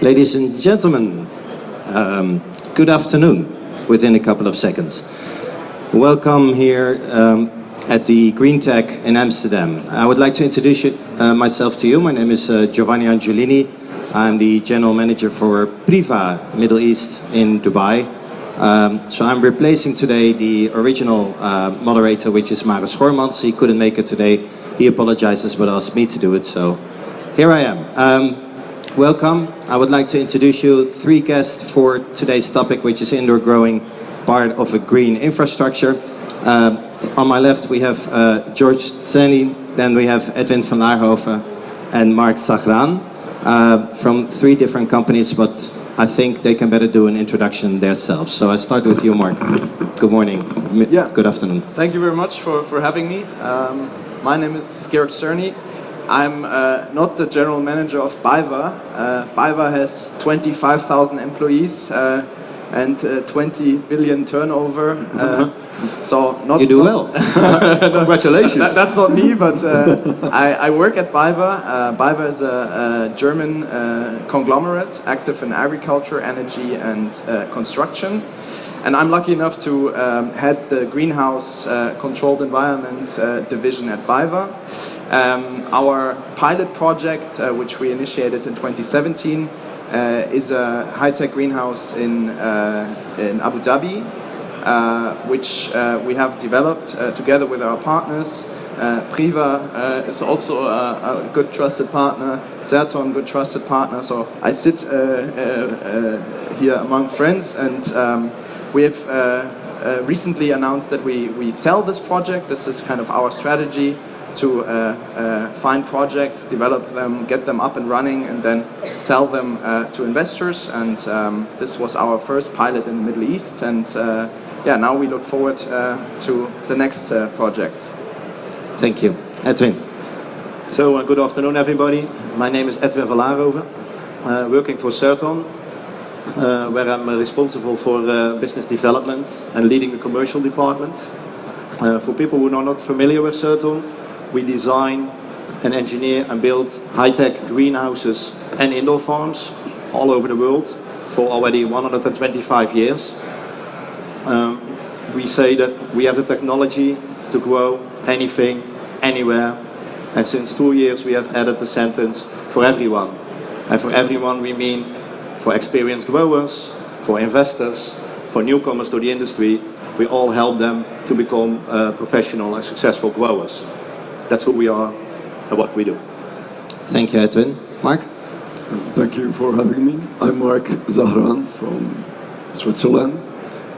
Ladies and gentlemen, good afternoon within a couple of seconds. Welcome here at the Green Tech in Amsterdam. I would like to introduce myself to you. My name is Giovanni Angiolini. I'm the General Manager for Priva Middle East in Dubai. So I'm replacing today the original moderator, which is Mark Zahran. He couldn't make it today. He apologizes but asked me to do it, so here I am. Welcome. I would like to introduce you three guests for today's topic, which is indoor growing, part of a green infrastructure. On my left we have Georg Czerny, then we have Edwin Vanlaerhoven and Mark Zahran from three different companies, but I think they can better do an introduction themselves. So I start with you, Mark. Good morning. Yeah. Good afternoon. Thank you very much for having me. My name is Georg Czerny. I'm not the general manager of BayWa. BayWa has 25,000 employees and 20 billion turnover. So not you do well. Congratulations. That's not me, but I work at BayWa. BayWa is a German conglomerate active in agriculture, energy, and construction. And I'm lucky enough to head the greenhouse controlled environment division at BayWa. Our pilot project, which we initiated in 2017, is a high-tech greenhouse in Abu Dhabi, which we have developed together with our partners. Priva is also a good trusted partner, CERTHON, good trusted partner. So I sit here among friends, and we have recently announced that we sell this project. This is kind of our strategy to find projects, develop them, get them up and running, and then sell them to investors. And this was our first pilot in the Middle East. And yeah, now we look forward to the next project. Thank you. Edwin. So good afternoon, everybody. My name is Edwin Vanlaerhoven, working for CERTHON, where I'm responsible for business development and leading the commercial department. For people who are not familiar with CERTHON, we design and engineer and build high-tech greenhouses and indoor farms all over the world for already 125 years. We say that we have the technology to grow anything, anywhere, and since 2 years we have added the sentence for everyone. And for everyone we mean for experienced growers, for investors, for newcomers to the industry. We all help them to become professional and successful growers. That's who we are and what we do. Thank you, Edwin. Mark? Thank you for having me. I'm Mark Zahran from Switzerland,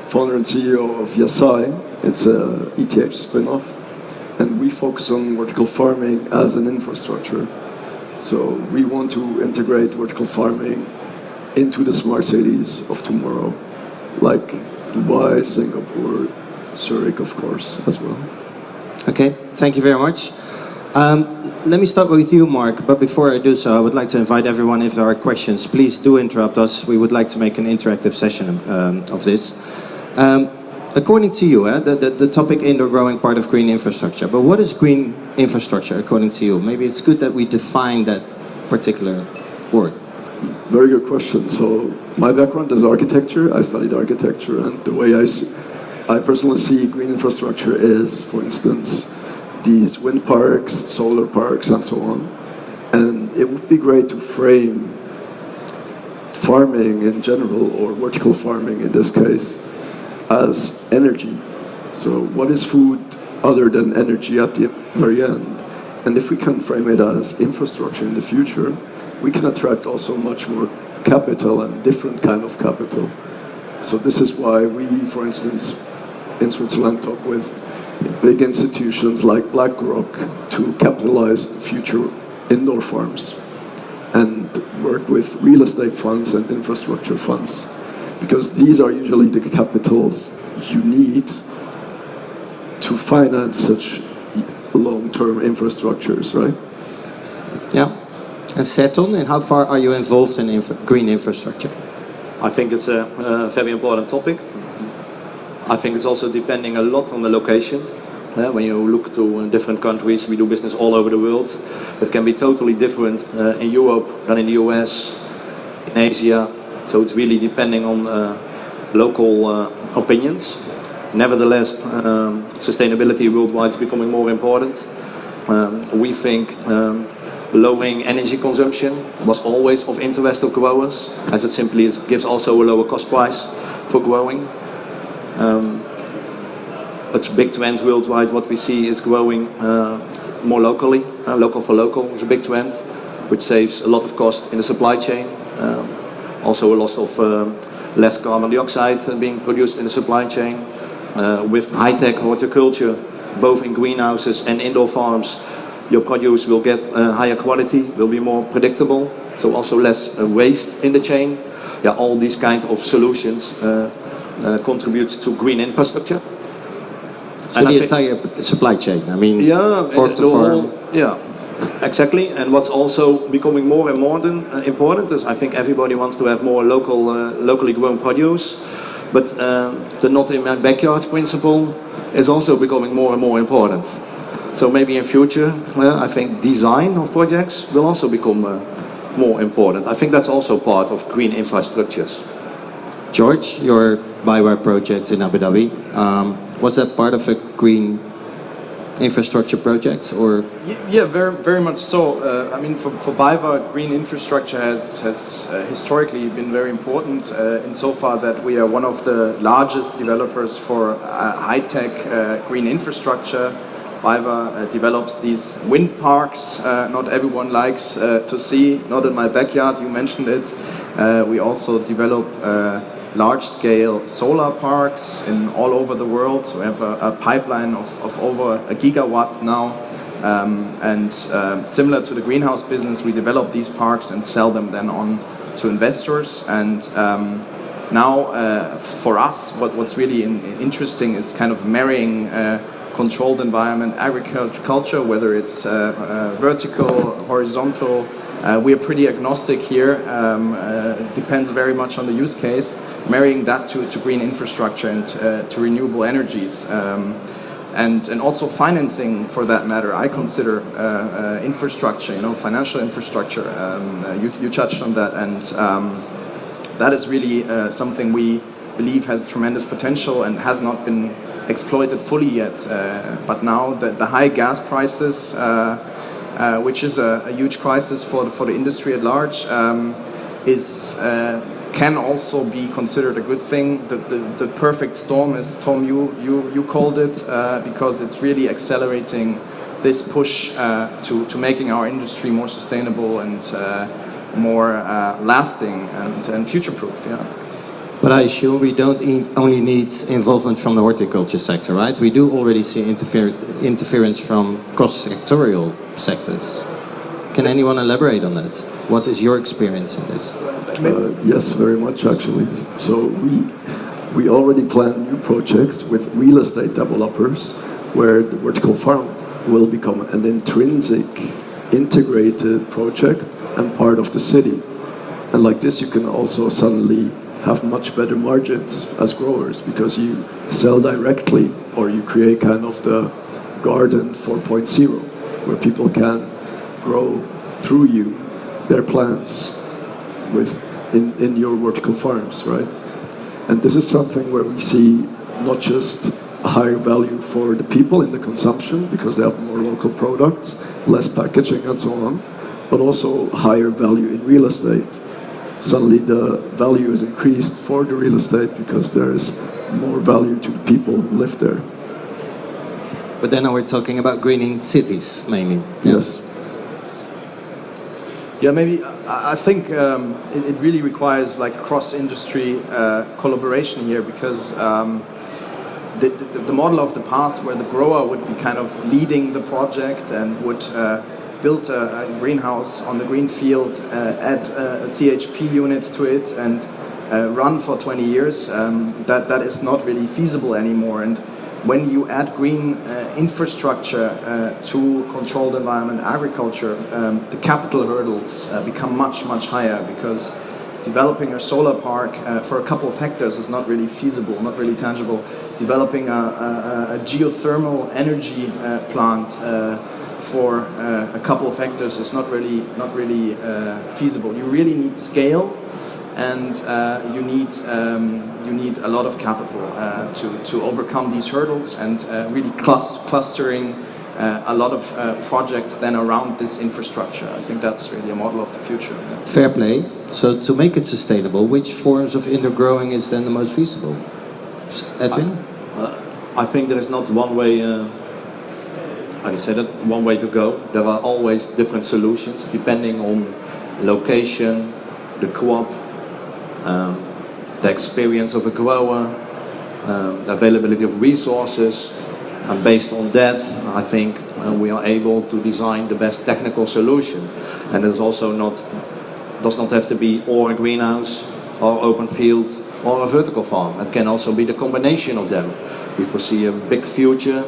founder and CEO of YASAI. It's a ETH spin-off, and we focus on vertical farming as an infrastructure. So we want to integrate vertical farming into the smart cities of tomorrow, like Dubai, Singapore, Zurich, of course, as well. Okay, thank you very much. Let me start with you, Mark, but before I do so, I would like to invite everyone, if there are questions, please do interrupt us. We would like to make an interactive session of this. According to you, the topic indoor growing, part of green infrastructure, but what is green infrastructure according to you? Maybe it's good that we define that particular word. Very good question. So my background is architecture. I studied architecture, and the way I personally see green infrastructure is, for instance, these wind parks, solar parks, and so on. And it would be great to frame farming in general, or vertical farming in this case, as energy. So what is food other than energy at the very end? And if we can frame it as infrastructure in the future, we can attract also much more capital and different kind of capital. So this is why we, for instance, in Switzerland talk with big institutions like BlackRock to capitalize the future indoor farms, and work with real estate funds and infrastructure funds, because these are usually the capitals you need to finance such long-term infrastructures, right? Yeah. And CERTHON, and how far are you involved in green infrastructure? I think it's a very important topic. I think it's also depending a lot on the location. When you look to different countries, we do business all over the world. It can be totally different in Europe than in the US, in Asia. So it's really depending on local opinions. Nevertheless, sustainability worldwide is becoming more important. We think lowering energy consumption was always of interest of growers, as it simply gives also a lower cost price for growing. But big trends worldwide, what we see is growing more locally. Local for local is a big trend, which saves a lot of cost in the supply chain. Also a loss of less carbon dioxide being produced in the supply chain. With high-tech horticulture, both in greenhouses and indoor farms, your produce will get higher quality, will be more predictable, so also less waste in the chain. Yeah, all these kind of solutions contribute to green infrastructure. So and the entire supply chain, I mean, yeah, farm to farm. Yeah, exactly. And what's also becoming more and more important is, I think everybody wants to have more locally grown produce, but the not in my backyard principle is also becoming more and more important. So maybe in future, I think design of projects will also become more important. I think that's also part of green infrastructures. George, your BayWa project in Abu Dhabi, was that part of a green infrastructure project, or? Yeah, very much so. I mean, for BayWa, green infrastructure has historically been very important insofar that we are one of the largest developers for high-tech green infrastructure. BayWa develops these wind parks. Not everyone likes to see, not in my backyard, you mentioned it. We also develop large-scale solar parks in all over the world. We have a pipeline of over a gigawatt now. Similar to the greenhouse business, we develop these parks and sell them then on to investors. And now for us, what's really interesting is kind of marrying controlled environment agriculture, whether it's vertical, horizontal. We are pretty agnostic here. It depends very much on the use case. Marrying that to green infrastructure and to renewable energies. And also financing, for that matter, I consider infrastructure, financial infrastructure. You touched on that, and that is really something we believe has tremendous potential and has not been exploited fully yet. But now the high gas prices, which is a huge crisis for the industry at large, can also be considered a good thing. The perfect storm, as Tom, you called it, because it's really accelerating this push to making our industry more sustainable and more lasting and future-proof. Yeah. But I assume we don't only need involvement from the horticulture sector, right? We do already see interference from cross-sectorial sectors. Can anyone elaborate on that? What is your experience in this? Yes, very much actually. So we already plan new projects with real estate developers where the vertical farm will become an intrinsic, integrated project and part of the city. And like this, you can also suddenly have much better margins as growers because you sell directly, or you create kind of the garden 4.0 where people can grow through you their plants in your vertical farms, right? And this is something where we see not just a higher value for the people in the consumption because they have more local products, less packaging and so on, but also higher value in real estate. Suddenly the value is increased for the real estate because there is more value to the people who live there. But then we're talking about greening cities mainly. Yes. Yeah, maybe I think it really requires like cross-industry collaboration here because the model of the past where the grower would be kind of leading the project and would build a greenhouse on the green field, add a CHP unit to it and run for 20 years, that is not really feasible anymore. And when you add green infrastructure to controlled environment agriculture, the capital hurdles become much higher because developing a solar park for a couple of hectares is not really feasible, not really tangible. Developing a geothermal energy plant for a couple of hectares is not really feasible. You really need scale, and you need a lot of capital to overcome these hurdles, and really clustering a lot of projects then around this infrastructure. I think that's really a model of the future. Fair play. So to make it sustainable, which forms of indoor growing is then the most feasible? Edwin? I think there is not one way, how do you say that, one way to go. There are always different solutions depending on location, the crop, the experience of a grower, the availability of resources. And based on that, I think we are able to design the best technical solution. And it's also does not have to be or a greenhouse, or open field, or a vertical farm. It can also be the combination of them. We foresee a big future,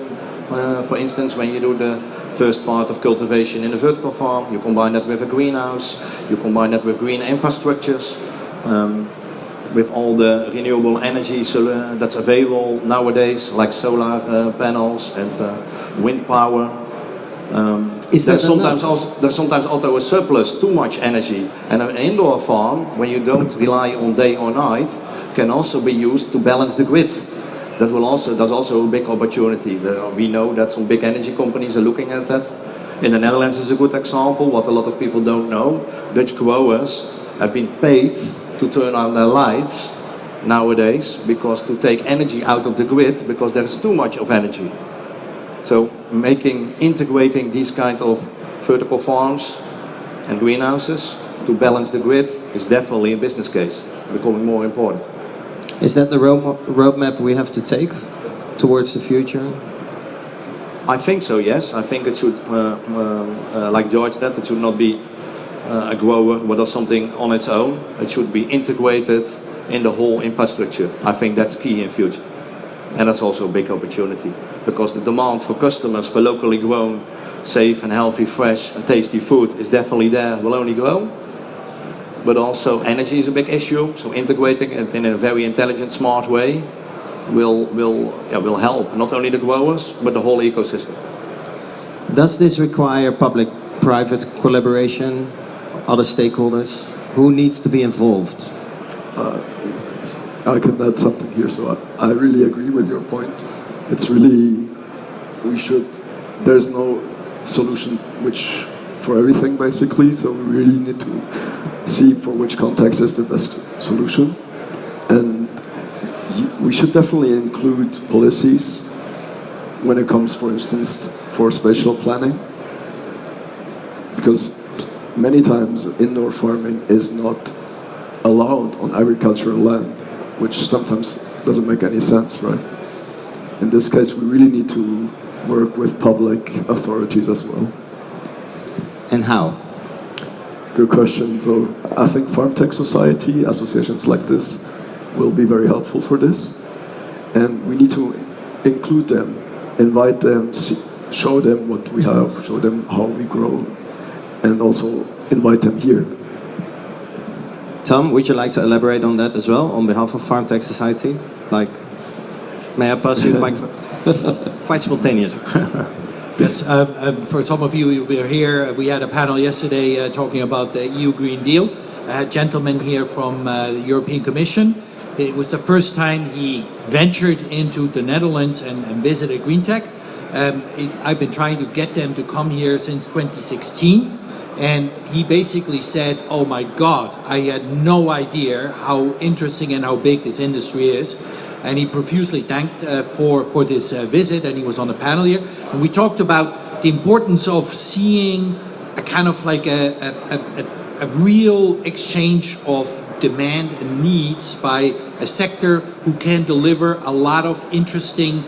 for instance, when you do the first part of cultivation in a vertical farm, you combine that with a greenhouse, you combine that with green infrastructures, with all the renewable energy that's available nowadays, like solar panels and wind power. There's sometimes also a surplus, too much energy. And an indoor farm, when you don't rely on day or night, can also be used to balance the grid. That's also a big opportunity. We know that some big energy companies are looking at that. In the Netherlands is a good example, what a lot of people don't know. Dutch growers have been paid to turn on their lights nowadays because to take energy out of the grid because there is too much of energy. So integrating these kind of vertical farms and greenhouses to balance the grid is definitely a business case, becoming more important. Is that the roadmap we have to take towards the future? I think so, yes. I think it should, like George said, it should not be a grower who does something on its own. It should be integrated in the whole infrastructure. I think that's key in future. And that's also a big opportunity because the demand for customers for locally grown, safe and healthy, fresh and tasty food is definitely there, will only grow. But also energy is a big issue, so integrating it in a very intelligent, smart way will help not only the growers but the whole ecosystem. Does this require public-private collaboration, other stakeholders? Who needs to be involved? I can add something here. So I really agree with your point. It's really, there's no solution for everything basically, so we really need to see for which context is the best solution. And we should definitely include policies when it comes, for instance, for spatial planning. Because many times indoor farming is not allowed on agricultural land, which sometimes doesn't make any sense, right? In this case, we really need to work with public authorities as well. And how? Good question. So I think Farm Tech Society, associations like this, will be very helpful for this. And we need to include them, invite them, show them what we have, show them how we grow, and also invite them here. Tom, would you like to elaborate on that as well, on behalf of Farm Tech Society? May I pass you the microphone? Quite spontaneous. Yes, for some of you, you were here. We had a panel yesterday talking about the EU Green Deal. I had a gentleman here from the European Commission. It was the first time he ventured into the Netherlands and visited GreenTech. I've been trying to get them to come here since 2016. And he basically said, oh my God, I had no idea how interesting and how big this industry is. And he profusely thanked for this visit, and he was on the panel here. And we talked about the importance of seeing a kind of like a real exchange of demand and needs by a sector who can deliver a lot of interesting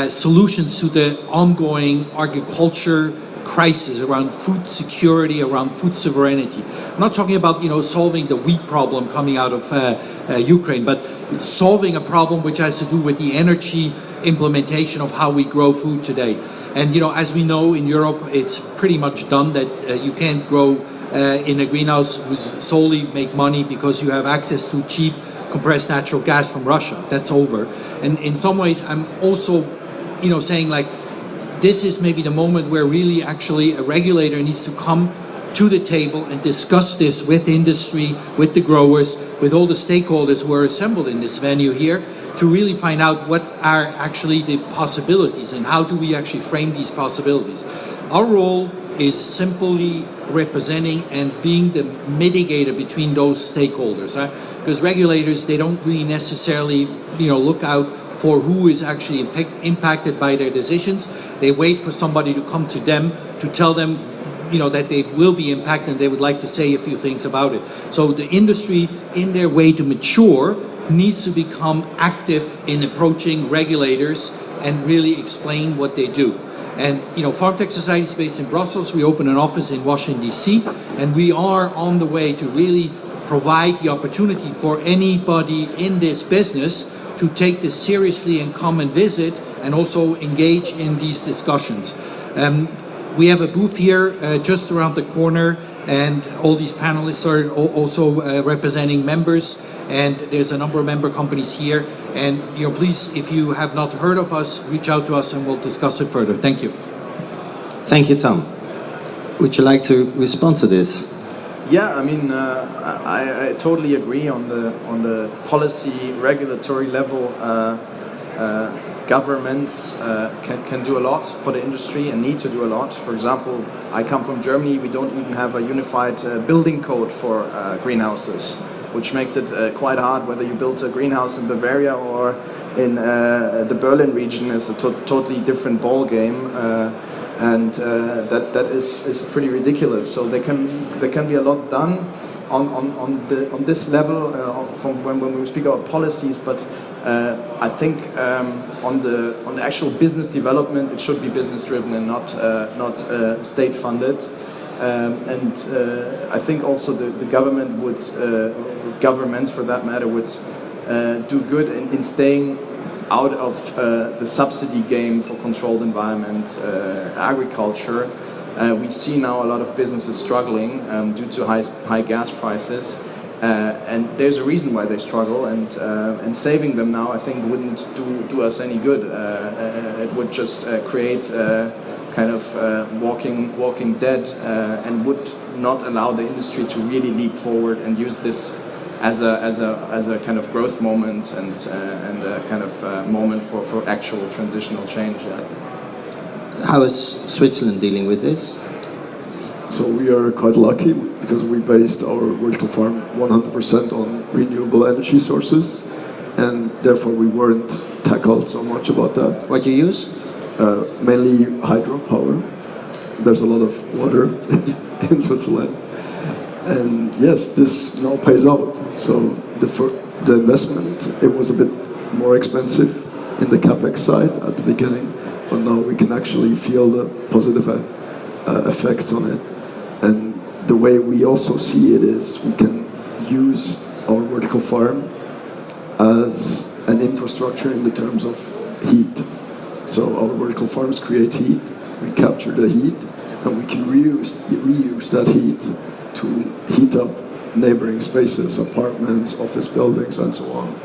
solutions to the ongoing agriculture crisis around food security, around food sovereignty. I'm not talking about solving the wheat problem coming out of Ukraine, but solving a problem which has to do with the energy implementation of how we grow food today. And as we know in Europe, it's pretty much done that you can't grow in a greenhouse who solely make money because you have access to cheap compressed natural gas from Russia. That's over. And in some ways, I'm also saying this is maybe the moment where really actually a regulator needs to come to the table and discuss this with industry, with the growers, with all the stakeholders who are assembled in this venue here, to really find out what are actually the possibilities and how do we actually frame these possibilities. Our role is simply representing and being the mitigator between those stakeholders. Because regulators, they don't really necessarily, look out for who is actually impacted by their decisions. They wait for somebody to come to them to tell them, that they will be impacted and they would like to say a few things about it. So the industry, in their way to mature, needs to become active in approaching regulators and really explain what they do. And, Farm Tech Society is based in Brussels. We open an office in Washington, D.C., and we are on the way to really provide the opportunity for anybody in this business to take this seriously and come and visit and also engage in these discussions. We have a booth here just around the corner, and all these panelists are also representing members, and there's a number of member companies here. And please, if you have not heard of us, reach out to us and we'll discuss it further. Thank you. Thank you, Tom. Would you like to respond to this? Yeah, I totally agree on the policy regulatory level. Governments can do a lot for the industry and need to do a lot. For example, I come from Germany. We don't even have a unified building code for greenhouses, which makes it quite hard whether you build a greenhouse in Bavaria or in the Berlin region. Is a totally different ball game, and that is pretty ridiculous. So there can be a lot done on this level from when we speak about policies, but I think on the actual business development, it should be business driven and not state funded. And I think also the government governments for that matter would do good in staying out of the subsidy game for controlled environment agriculture. We see now a lot of businesses struggling due to high gas prices. And there's a reason why they struggle, and saving them now, I think, wouldn't do us any good. It would just create kind of walking dead, and would not allow the industry to really leap forward and use this as a kind of growth moment and a kind of moment for actual transitional change. How is Switzerland dealing with this? So we are quite lucky because we based our vertical farm 100% on renewable energy sources, and therefore we weren't tackled so much about that. What you use? Mainly hydropower. There's a lot of water in Switzerland, and yes, this now pays out. So the investment, it was a bit more expensive in the capex side at the beginning, but now we can actually feel the positive effects on it. And the way we also see it is we can use our vertical farm as an infrastructure in the terms of heat. So our vertical farms create heat, we capture the heat, and we can reuse that heat to heat up neighboring spaces, apartments, office buildings, and so on.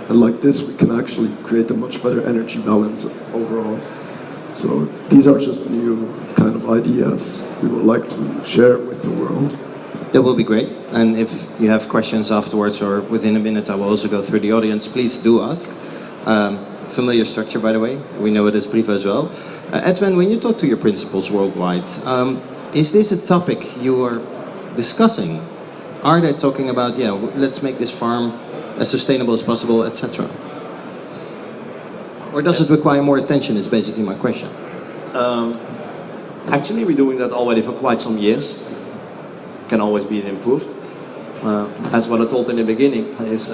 And like this, we can actually create a much better energy balance overall. So these are just new kind of ideas we would like to share with the world. That will be great. And if you have questions afterwards or within a minute, I will also go through the audience. Please do ask. Familiar structure, by the way. We know it as Priva as well. Edwin, when you talk to your principals worldwide, is this a topic you are discussing? Are they talking about, let's make this farm as sustainable as possible, etc.? Or does it require more attention, is basically my question. Actually, we're doing that already for quite some years. Can always be improved. As what I told in the beginning, is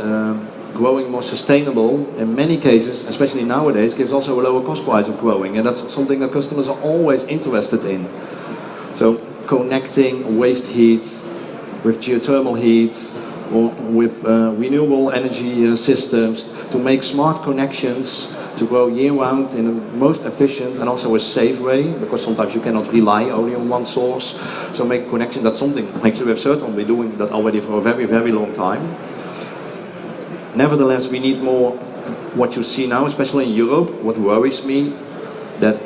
growing more sustainable in many cases, especially nowadays, gives also a lower cost price of growing, and that's something that customers are always interested in. So connecting waste heat with geothermal heat or with renewable energy systems to make smart connections to grow year-round in the most efficient and also a safe way, because sometimes you cannot rely only on one source. So make a connection, that's something, actually we've certainly been doing that already for a very, very long time. Nevertheless, we need more what you see now, especially in Europe. What worries me, that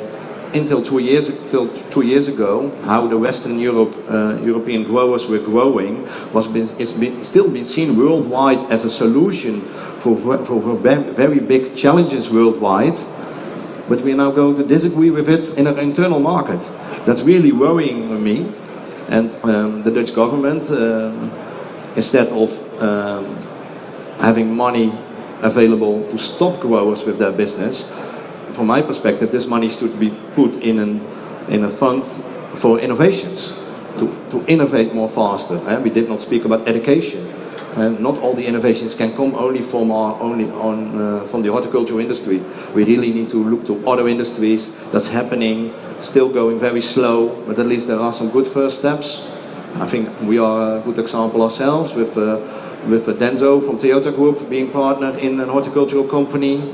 until 2 years ago, how the Western European growers were growing it's still been seen worldwide as a solution for very big challenges worldwide. But we are now going to disagree with it in our internal market. That's really worrying me. And the Dutch government, instead of having money available to stop growers with their business, from my perspective, this money should be put in a fund for innovations, to innovate more faster. We did not speak about education. Not all the innovations can come only from the horticultural industry. We really need to look to other industries. That's happening, still going very slow, but at least there are some good first steps. I think we are a good example ourselves with Denso from Toyota Group being partnered in an horticultural company.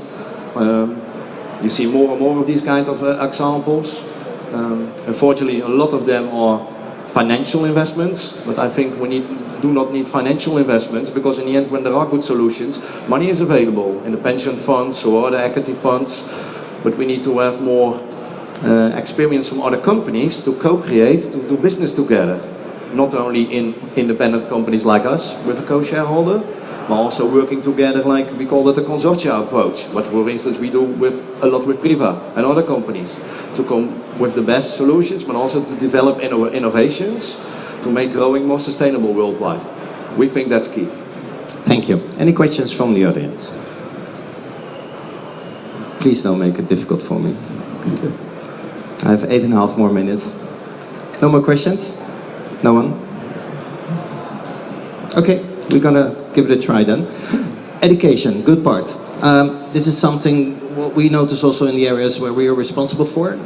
You see more and more of these kind of examples. Unfortunately, a lot of them are financial investments, but I think we do not need financial investments, because in the end, when there are good solutions, money is available in the pension funds or other equity funds, but we need to have more experience from other companies to co-create, to do business together. Not only in independent companies like us with a co-shareholder, but also working together, like we call it a consortia approach. What, for instance, we do a lot with Priva and other companies to come with the best solutions, but also to develop innovations to make growing more sustainable worldwide. We think that's key. Thank you. Any questions from the audience? Please don't make it difficult for me. I have 8.5 more minutes. No more questions? No one? Okay, we're gonna give it a try then. Education, good part. This is something what we notice also in the areas where we are responsible for.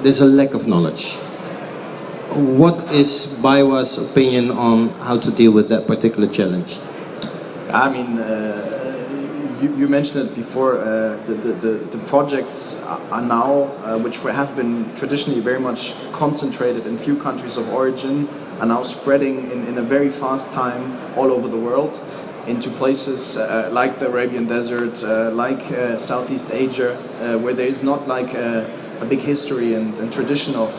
There's a lack of knowledge. What is BayWa's opinion on how to deal with that particular challenge? I mean, you mentioned it before. The projects are now, which have been traditionally very much concentrated in few countries of origin, are now spreading in a very fast time all over the world into places like the Arabian Desert, like Southeast Asia, where there is not like a big history and tradition of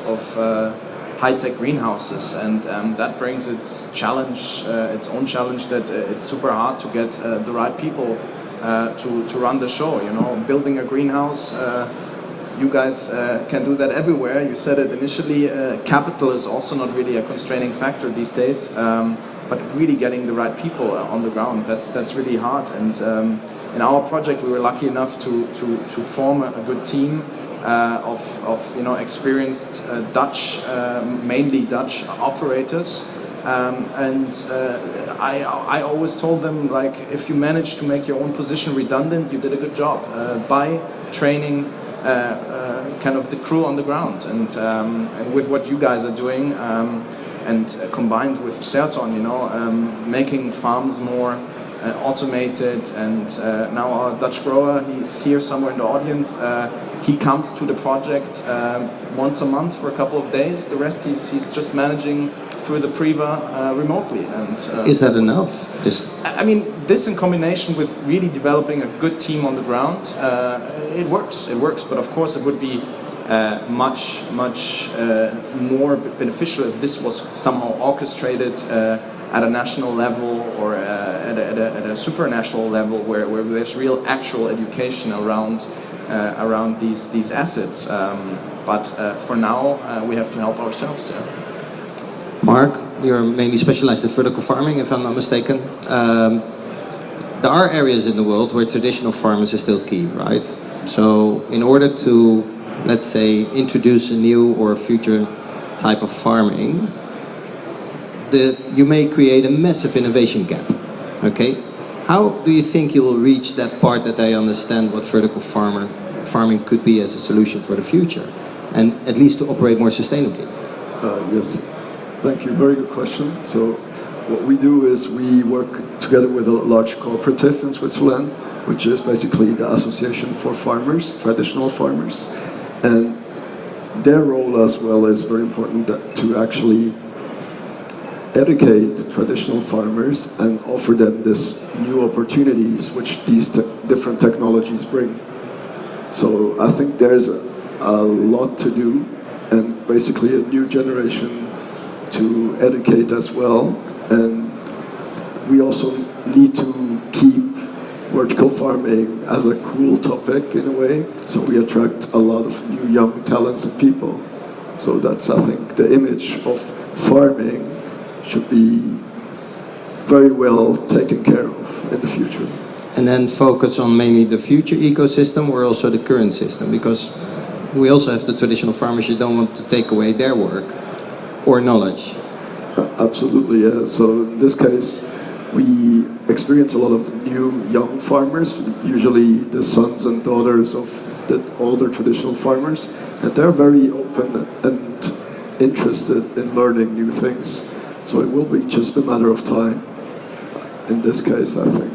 high-tech greenhouses, and that brings its challenge, its own challenge, that it's super hard to get the right people to run the show. You know, building a greenhouse, you guys can do that everywhere. You said it initially. Capital is also not really a constraining factor these days, but really getting the right people on the ground, that's really hard. And in our project, we were lucky enough to form a good team of experienced Dutch, mainly Dutch operators, and I always told them, like, if you manage to make your own position redundant, you did a good job by training kind of the crew on the ground, and with what you guys are doing, and combined with CERTHON, making farms more automated, and now our Dutch grower, he's here somewhere in the audience. He comes to the project once a month for a couple of days. The rest he's just managing through the Priva remotely. And is that enough? I mean, this in combination with really developing a good team on the ground, it works. It works, but of course it would be much more beneficial if this was somehow orchestrated at a national level, or at a supranational level, where there's real actual education around these assets. But for now, we have to help ourselves. Mark, you're mainly specialized in vertical farming, if I'm not mistaken. There are areas in the world where traditional farmers are still key, right? So in order to, let's say, introduce a new or a future type of farming, you may create a massive innovation gap, okay? How do you think you will reach that part that they understand what vertical farming could be as a solution for the future, and at least to operate more sustainably? Yes, thank you, very good question. So what we do is we work together with a large cooperative in Switzerland, which is basically the Association for Farmers, traditional farmers, and their role as well is very important, to actually educate traditional farmers and offer them this new opportunities which these different technologies bring. So I think there's a lot to do, and basically a new generation to educate as well. And we also need to keep vertical farming as a cool topic in a way, so we attract a lot of new young talents and people. So that's, I think, the image of farming should be very well taken care of in the future. And then focus on mainly the future ecosystem or also the current system, because we also have the traditional farmers. You don't want to take away their work or knowledge. Absolutely, yeah. So in this case, we experience a lot of new young farmers, usually the sons and daughters of the older traditional farmers, and they're very open and interested in learning new things. So it will be just a matter of time in this case, I think.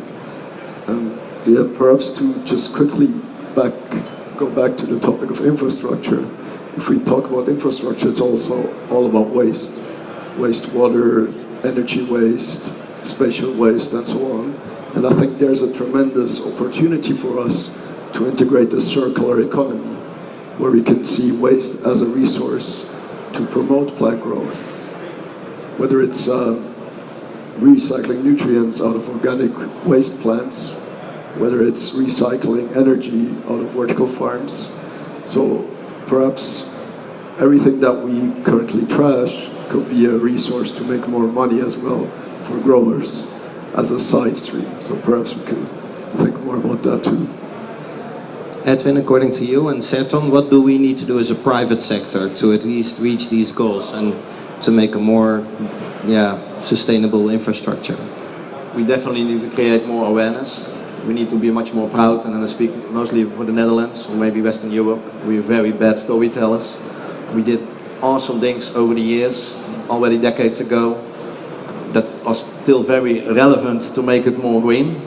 Yeah, perhaps to just quickly go back to the topic of infrastructure. If we talk about infrastructure, it's also all about waste. Wastewater, energy waste, spatial waste, and so on. And I think there's a tremendous opportunity for us to integrate the circular economy, where we can see waste as a resource to promote plant growth. Whether it's recycling nutrients out of organic waste plants, whether it's recycling energy out of vertical farms. So perhaps everything that we currently trash could be a resource to make more money as well for growers as a side stream. So perhaps we could think more about that too. Edwin, according to you and CERTHON, what do we need to do as a private sector to at least reach these goals and to make a more sustainable infrastructure? We definitely need to create more awareness. We need to be much more proud, and I speak mostly for the Netherlands or maybe Western Europe. We're very bad storytellers. We did awesome things over the years, already decades ago, that are still very relevant to make it more green.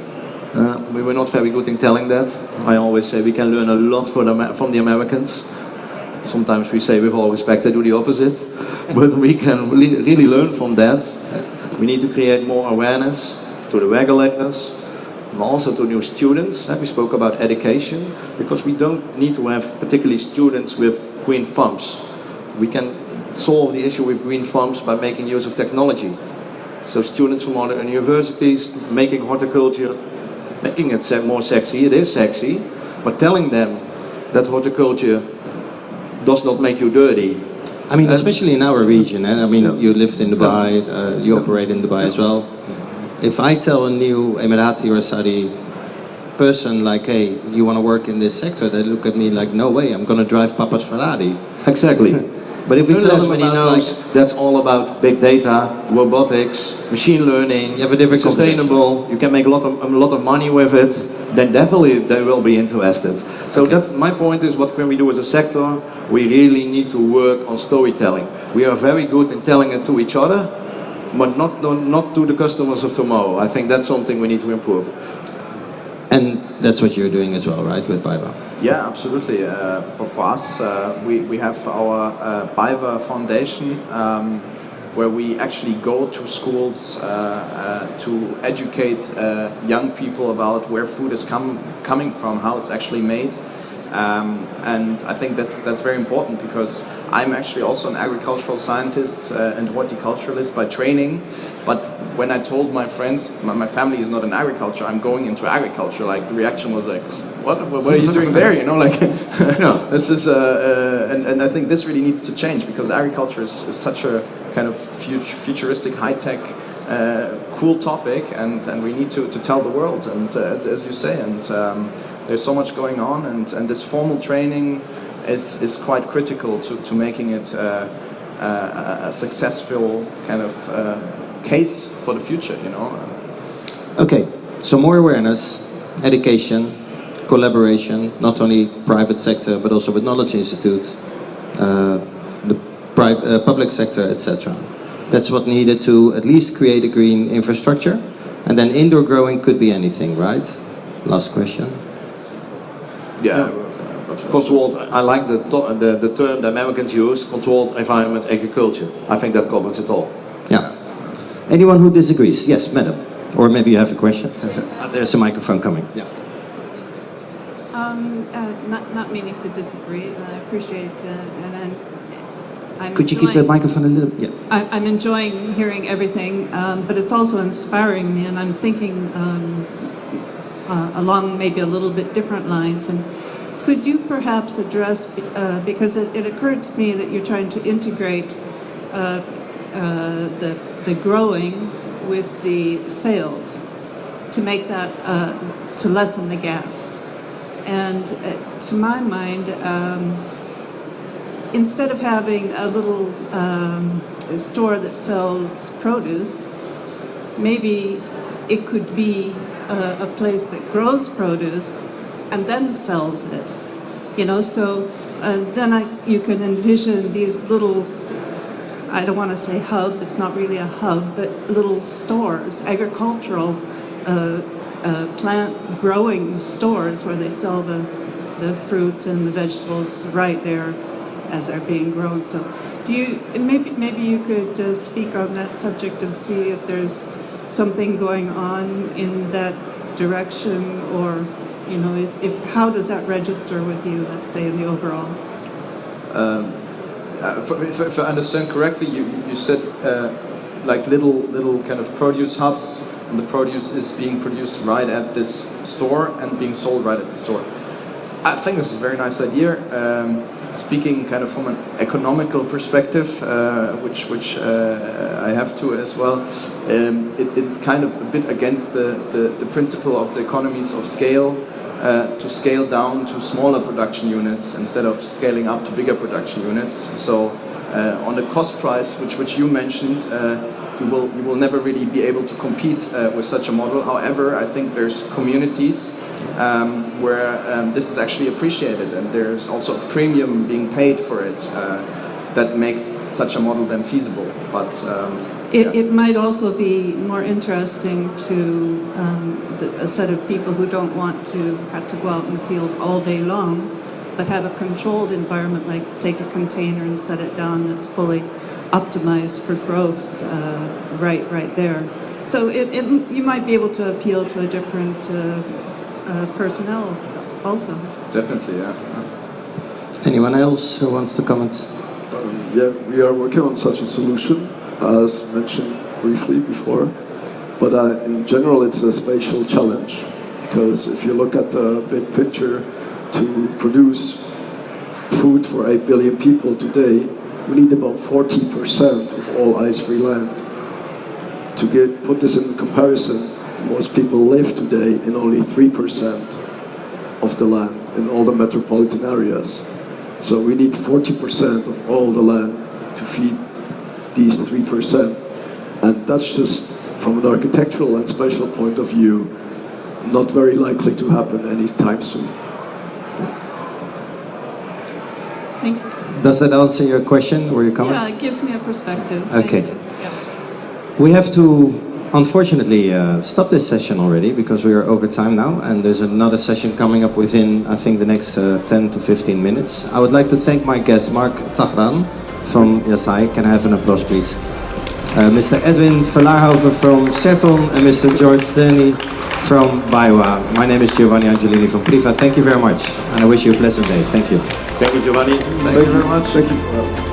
We were not very good in telling that. I always say we can learn a lot from the Americans. Sometimes we say with all respect they do the opposite, but we can really learn from that. We need to create more awareness to the regulators, and also to new students. We spoke about education, because we don't need to have particularly students with green thumbs. We can solve the issue with green thumbs by making use of technology. So students from other universities making horticulture, making it more sexy. It is sexy, but telling them that horticulture does not make you dirty. I mean, especially in our region. I mean, you lived in Dubai, you operate in Dubai as well. If I tell a new Emirati or Saudi person, like, hey, you want to work in this sector, they look at me like, no way, I'm going to drive Papa's Ferrari. Exactly. But if we tell them when he about, knows that's all about big data, robotics, machine learning, you have a different sustainable, you can make a lot of money with it, then definitely they will be interested. So Okay. that's my point is, what can we do as a sector? We really need to work on storytelling. We are very good in telling it to each other, but not to the customers of tomorrow. I think that's something we need to improve. And that's what you're doing as well, right, with BayWa? Yeah, absolutely. For us, we have our BayWa Foundation, where we actually go to schools to educate young people about where food is coming from, how it's actually made. And I think that's very important, because I'm actually also an agricultural scientist and horticulturalist by training. But when I told my friends, my family is not in agriculture, I'm going into agriculture, like the reaction was like, what are you doing there? You know, like, this is, and I think this really needs to change, because agriculture is such a kind of futuristic, high-tech, cool topic, and we need to tell the world, and as you say, and there's so much going on, and this formal training is quite critical to making it a successful kind of case for the future, you know. Okay, so more awareness, education, collaboration, not only private sector, but also with knowledge institutes, the public sector, etc. That's what needed to at least create a green infrastructure. And then indoor growing could be anything, right? Last question. Yeah. Controlled, I like the term the Americans use, controlled environment agriculture. I think that covers it all. Yeah. Anyone who disagrees? Yes, madam. Or maybe you have a question. There's a microphone coming. Yeah. Not meaning to disagree, but I appreciate, and I'm Could you keep the microphone a little? Yeah. I'm enjoying hearing everything, but it's also inspiring me, and I'm thinking along maybe a little bit different lines. And could you perhaps address, because it occurred to me that you're trying to integrate the growing with the sales to make that, to lessen the gap. And to my mind, instead of having a little store that sells produce, maybe it could be a place that grows produce and then sells it. You know, so then you can envision these little, I don't want to say hub, it's not really a hub, but little stores, agricultural plant growing stores where they sell the fruit and the vegetables right there as they're being grown. So maybe you could speak on that subject and see if there's something going on in that direction, or you know, if how does that register with you, let's say, in the overall? If I understand correctly, you said like little kind of produce hubs, and the produce is being produced right at this store and being sold right at the store. I think this is a very nice idea. Speaking kind of from an economical perspective, which I have to as well, it's kind of a bit against the principle of the economies of scale, to scale down to smaller production units instead of scaling up to bigger production units. So on the cost price, which you mentioned, you will never really be able to compete with such a model. However, I think there's communities where this is actually appreciated, and there's also a premium being paid for it that makes such a model then feasible. But it might also be more interesting to a set of people who don't want to have to go out in the field all day long, but have a controlled environment, like take a container and set it down that's fully optimized for growth right there. So you might be able to appeal to a different personnel also. Definitely, yeah. Anyone else who wants to comment? Yeah, we are working on such a solution, as mentioned briefly before. But in general, it's a spatial challenge, because if you look at the big picture, to produce food for 8 billion people today, we need about 40% of all ice-free land. To put this in comparison, most people live today in only 3% of the land in all the metropolitan areas. So we need 40% of all the land to feed these 3%. And that's just, from an architectural and spatial point of view, not very likely to happen anytime soon. Thank you. Does that answer your question or your comment? Yeah, it gives me a perspective. Okay. Thank you. Yeah. We have to, unfortunately, stop this session already because we are over time now, and there's another session coming up within, I think, the next 10 to 15 minutes. I would like to thank my guest, Mark Zahran from YASAI. Can I have an applause, please? Mr. Edwin Vanlaerhoven from CERTHON and Mr. Georg Czerny from BayWa. My name is Giovanni Angiolini from Priva. Thank you very much, and I wish you a pleasant day. Thank you. Thank you, Giovanni. Thank you very much. Thank you.